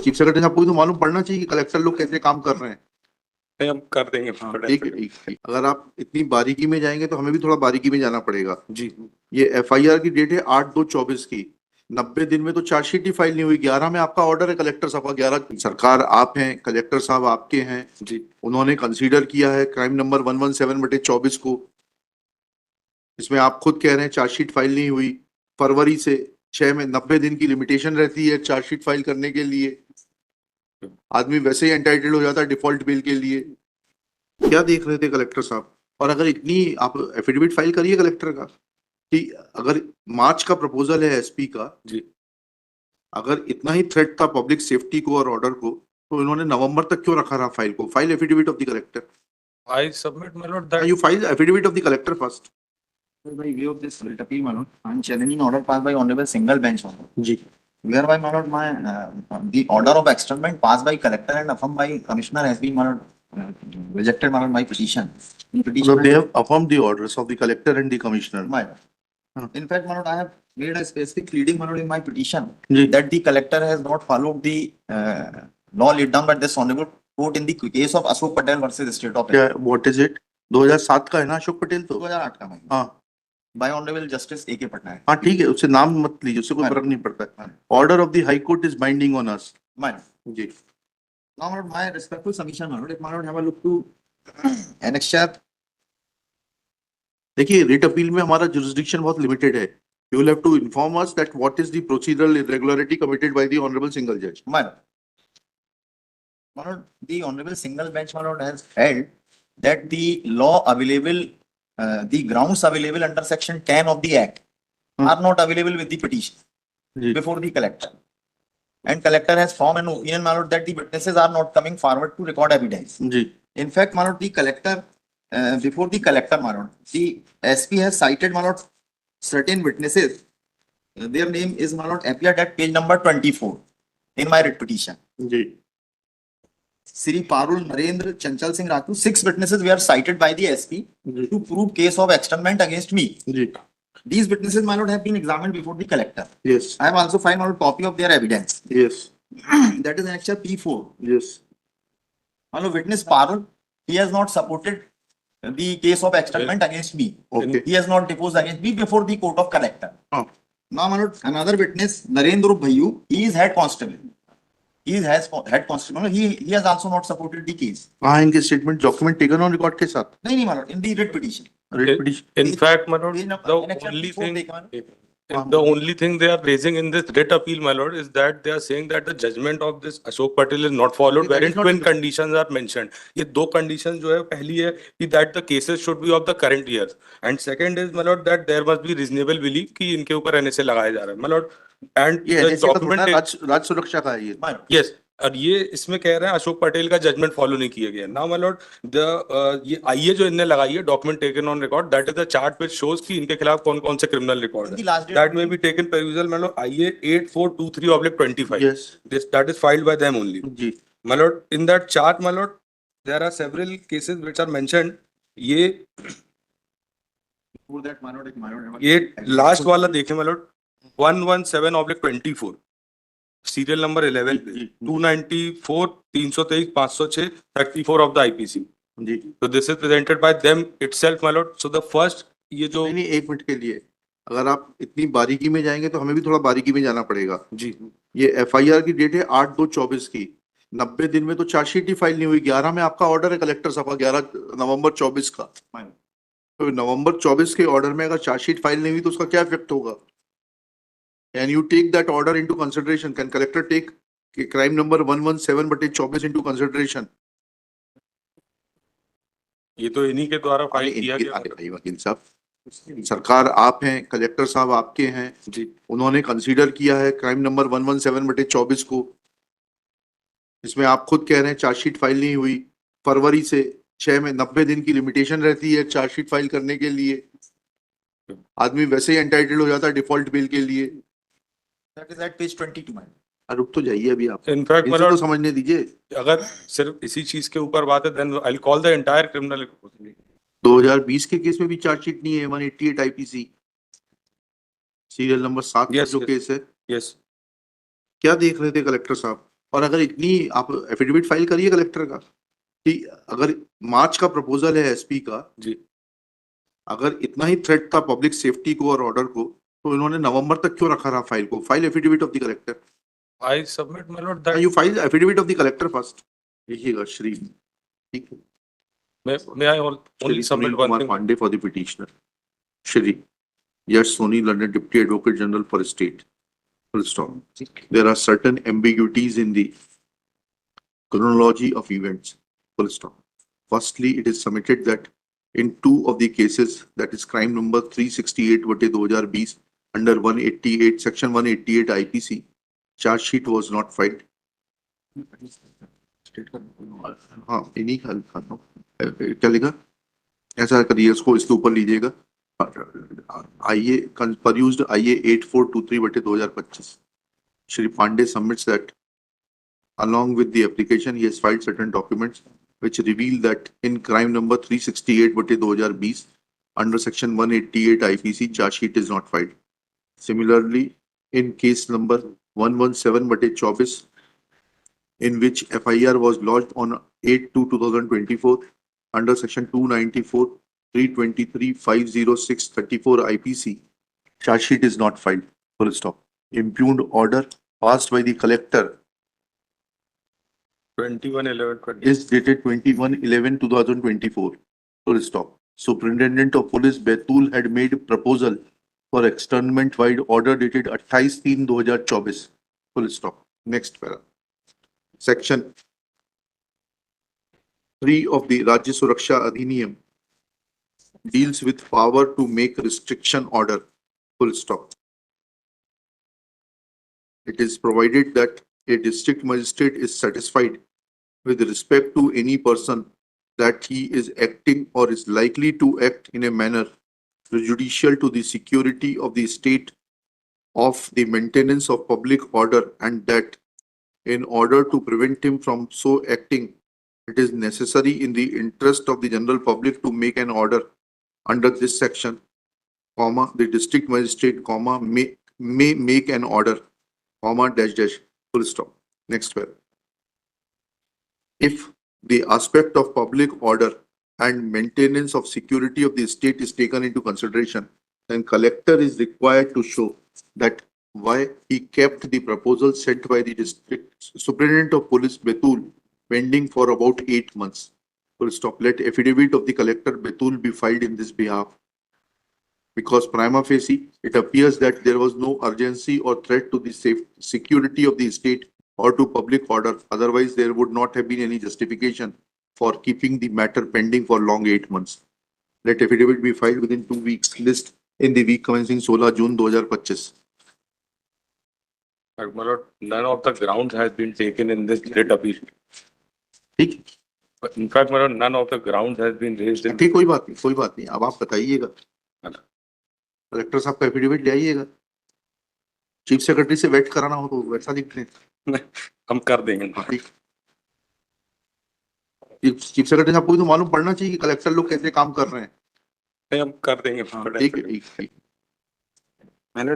Chief secretary आपको भी तो मालूम पड़ना चाहिए कि कलेक्टर लोग कैसे काम कर रहे हैं। नहीं, हम कर देंगे। ठीक है ठीक है, अगर आप इतनी बारीकी में जाएंगे तो हमें भी थोड़ा बारीकी में जाना पड़ेगा जी। ये एफआईआर की डेट है 8/2/24 की। 90 दिन में तो चार्जशीट ही फाइल नहीं हुई। 11 में आपका ऑर्डर है कलेक्टर साहब का। 11 सरकार आप हैं, कलेक्टर साहब आपके हैं जी। उन्होंने कंसीडर किया है क्राइम नंबर 117/24 को। इसमें आप खुद कह रहे हैं चार्जशीट फाइल नहीं हुई। फरवरी से 6 में 90 दिन की लिमिटेशन रहती है चार्जशीट फाइल करने के लिए। आदमी वैसे ही एंटाइटल्ड हो जाता है डिफॉल्ट बिल के लिए। क्या देख रहे थे कलेक्टर साहब? और अगर इतनी आप एफिडेविट फाइल करिए कलेक्टर का कि अगर मार्च का प्रपोजल है एसपी का जी। अगर इतना ही थ्रेट था पब्लिक सेफ्टी को और ऑर्डर को तो इन्होंने नवंबर तक क्यों रखा रहा फाइल को? File affidavit of the collector. I submit, my lord, that you file affidavit of the collector first. By way of this writ appeal, my lord, I'm challenging order passed by honorable single bench, my lord. जी। Whereby, my lord, the order of externment passed by collector and affirmed by commissioner has been, my lord, rejected, my lord, my petition. So they have affirmed the orders of the collector and the commissioner. My lord. In fact, my lord, I have made a specific pleading, my lord, in my petition जी। that the collector has not followed the law laid down by this honorable court in the case of Ashok Patel versus State of क्या what is it? 2007 का है ना अशोक पटेल तो? 2008 का, my lord. हाँ By honorable justice A.K. Patnaik. हाँ ठीक है, उससे नाम मत लीजिए, उससे कोई फर्क नहीं पड़ता है। Order of the high court is binding on us. My lord. जी। Now, my lord, my respectful submission, my lord, if my lord have a look to annexure. देखिए रिट अपील में हमारा जुरिसडिक्शन बहुत लिमिटेड है। You will have to inform us that what is the procedural irregularity committed by the honourable single जज। My lord. My lord, the honorable single bench, my lord, has held that the law available, the grounds available under section 10 of the act are not available with the petition जी। before the collector. And collector has formed an opinion, my lord, that the witnesses are not coming forward to record evidence. जी। In fact, my lord, the collector, before the collector, my lord, the SP has cited, my lord, certain witnesses. Their name is, my lord, appeared at page number 24 in my writ petition. जी। Sri Parul Narendra Chanchal Singh Ratu, 6 witnesses were cited by the SP जी। to prove case of externment against me. जी। These witnesses, my lord, have been examined before the collector. Yes. I have also filed, my lord, copy of their evidence. Yes. That is annexure P4. Yes. My lord, witness Parul, he has not supported the case of externment against me. Okay. He has not deposed against me before the court of collector. Oh. Now, my lord, another witness, Narendra Bhayu, he is head constable. He has head constable. He has also not supported the case. कहाँ इनके statement document taken on record के साथ? नहीं, my lord, in the writ petition. Rate petition. in fact, my lord, Page number- the annexure only P4 thing, taken. the only thing they are raising in this writ appeal, my lord, is that they are saying that the judgment of this Ashok Patel is not followed, That wherein is not twin true. conditions are mentioned. ये दो conditions जो है, पहली है कि that the cases should be of the current year, and second is, my lord, that there must be reasonable belief कि इनके ऊपर NSA लगाया जा रहा है, my lord, and ये the NSA का थोड़ा document, राज्य सुरक्षा का है ये। My lord. yes, और ये इसमें कह रहे हैं अशोक पटेल का जजमेंट फॉलो नहीं किया गया। नाउ माय लॉर्ड, द ये आईए जो इनने लगाई है document taken on record, that is the chart which shows कि इनके खिलाफ कौन कौन से क्रिमिनल रिकॉर्ड The है। last date- that may be taken perusal, my lord, IA 8423/25। Yes. This that is filed by them only. जी। My lord, in that chart, my lord, there are several cases which are mentioned. ये Before that, my lord, my lord, ये last वाला देखें my Lord, 117/24, serial number 11 पे, जी। 294, 323, 506, 34 of the IPC. Ji. So this is presented by them itself, my lord. So the first, ये जो नहीं नहीं, एक मिनट के लिए अगर आप इतनी बारीकी में जाएंगे तो हमें भी थोड़ा बारीकी में जाना पड़ेगा। जी। ये एफआईआर की डेट है 8/2/24 की। 90 दिन में तो चार्जशीट ही फाइल नहीं हुई। 11 में आपका ऑर्डर है कलेक्टर साहब का, 11 नवंबर 24 का। तो नवंबर 24 के ऑर्डर में अगर चार्जशीट फाइल नहीं हुई तो उसका क्या इफेक्ट होगा? Can you take that order into consideration? Can collector take crime number 117/24 into consideration? ये तो इन्हीं के द्वारा फाइल किया गया। भाई वकील साहब, सरकार आप हैं, कलेक्टर साहब आपके हैं जी। उन्होंने कंसीडर किया है क्राइम नंबर 117/24 को। इसमें आप खुद कह रहे हैं चार्जशीट फाइल नहीं हुई। फरवरी से 6 में 90 दिन की लिमिटेशन रहती है चार्जशीट फाइल करने के लिए। आदमी वैसे ही एंटाइटल्ड हो जाता है डिफॉल्ट बिल के लिए। that is at page 22, my lord. रुक तो जाइए अभी आप, इनफैक्ट इनसे तो समझने दीजिए। अगर सिर्फ इसी चीज के ऊपर बात है, then I will call the entire criminal. 2020 के केस में भी चार्जशीट नहीं है। 188 आईपीसी सीरियल नंबर 7 का Yes, जो yes. केस है। यस। क्या देख रहे थे कलेक्टर साहब? और अगर इतनी आप एफिडेविट फाइल करिए कलेक्टर का कि अगर मार्च का प्रपोजल है एसपी का, जी अगर इतना ही थ्रेट था पब्लिक सेफ्टी को और ऑर्डर को, तो इन्होंने नवंबर तक क्यों रखा रहा फाइल को? File affidavit of the collector, I submit my lord that you file affidavit of the collector first. लिखिएगा श्री, ठीक है, may I only Shri submit Sunil one Kumar thing? Pandey for the petitioner, Shri Yash Soni लंडन deputy advocate general for state, full stop. There are certain ambiguities in the chronology of events, full stop. Firstly, it is submitted that in two of the cases, that is crime number 368/2020 under 188, section 188 IPC, charge sheet was not filed. हाँ, इन्हीं का लिखा था। क्या लिखा? ऐसा करिए, इसको इसके ऊपर लीजिएगा, आइए परयूज्ड आइए 8423/2025. Shri Pandey submits that along with the application, he has filed certain documents which reveal that in crime number 368/2020 under section 188 IPC, charge sheet is not filed. Similarly, in case number 117/24, in which FIR was lodged on 8/2/2024 under section 294, 323, 506, 34 IPC, charge sheet is not filed. Full stop. Impugned order passed by the collector 21/11/20. is dated 21/11/2024. Full stop. Superintendent of Police Betul had made proposal for externment wide order dated 28/3/2024. Full stop. Next para. Section 3 of the Rajya Suraksha Adhiniyam deals with power to make restriction order. Full stop. It is provided that a district magistrate is satisfied with respect to any person that he is acting or is likely to act in a manner prejudicial to the security of the state, of the maintenance of public order, and that in order to prevent him from so acting, it is necessary in the interest of the general public to make an order under this section, comma, the district magistrate, comma, may make an order, comma, dash, dash, full stop. Next paragraph. If the aspect of public order and maintenance of security of the state is taken into consideration, then collector is required to show that why he kept the proposal sent by the district superintendent of police Betul pending for about 8 months. Full stop. Let affidavit of the collector Betul be filed in this behalf. Because prima facie, it appears that there was no urgency or threat to the security of the state or to public order. Otherwise, there would not have been any justification for keeping the matter pending for long 8 months. Let affidavit be filed within 2 weeks. List in the week commencing 16 June 2025. My lord, none of the grounds has been taken in this writ appeal. ठीक But in fact, my lord, none of the grounds has been raised in. ठीक, कोई बात नहीं, अब आप बताइएगा, collector साहब का एफिडेविट ले आइएगा, चीफ सेक्रेटरी से वेट कराना हो तो वैसा लिख दें, हम कर देंगे। ठीक। चीफ सेक्रेटरी साहब को भी तो मालूम पड़ना चाहिए कि कलेक्टर लोग कैसे काम कर रहे हैं। नहीं, हम कर देंगे। ठीक है, ठीक। मैंने